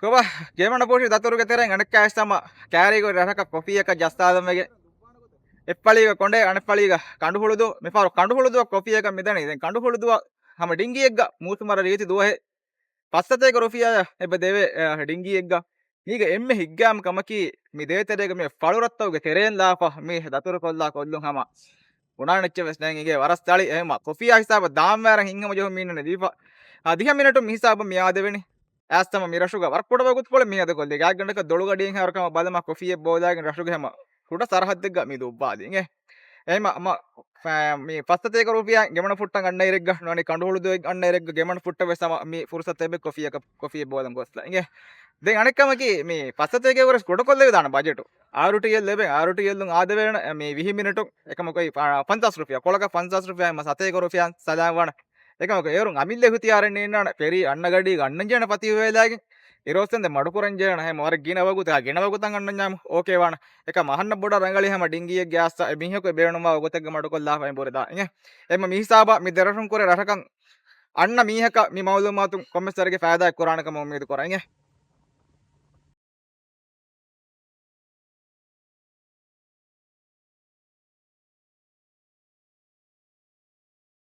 Coba gimana posisi datur ke tereng anak kaya sama carry go rasa ka kopi ka jasta adam mege eppaliga konde anepaliga kandu huludu me paru kandu huludu kopi ka medani den kandu huludu hama dingi egga musumara reeti duhe passate ko rofiya ebbe deve dingi egga mige emme higgam kamaki mi deeterega me falurattawge tereen laafa me datur kolla kollun hama unanecche wes den ige waras tali ehma kofiya hisaba daamwaran hingama jo minne difa adiha minatu mi hisaba mi adeveni ඇස්තම මේ රශුග වරක්කොට වගුත් පොළ මේ අද කොල්ලේ ගාක් ගන්නක දොළු ගඩියෙන් හරකම බලම කොෆියේ බෝදාගෙන රශුග හැම හුඩ සරහද්දෙක් ගා මේ දුබ්බාදින් එහෙම මේ පස්තතේක රුපියා ගෙමන ෆුට්ටන් අන්න ඉරෙක් ගන්නවනේ කඳුළු දෙක අන්න ඉරෙක් ගෙමන ෆුට්ට වෙසම මේ ෆුර්සත් එබ්බේ කොෆියේ බෝදම් ගොස්ලා දැන් අනෙක්කම කී මේ පස්තතේක වරස් කොට කොල්ලේ දාන බජට් ආරුටියල් ලැබෙන් ආරුටියල්ලුන් ආද වෙන මේ 20 මිනිටු එකම කොයි 50 රුපියා කොලක 50 රුපියා මම සතේක රුපියා සදාන් වණ එකමක ඒරුන් අමිල්ල හුතියාරන්නේ ඉන්නන පෙරි අන්න ගඩි ගන්න ජන පති වේලාගෙන් ඉරෝස්තෙන්ද මඩුකුරන් ජන හැම වර ගිනවගුත ගෙනවගුතන් අන්න ඥාම ඕකේ වණ එක මහන්න බොඩ රංගලි හැම ඩිංගියේ ගෑස් මිහක බේරණුම ඔගතෙග්ග මඩුකොල්ලා වයින් බොරදා එම මිහිසාබා මි දරසුන් කොරේ රටකන් අන්න මීහක මි මවුලු මාතුන් කොම්මස්තරගේ ෆෑදා කොරානකම උම්මේද කොරන්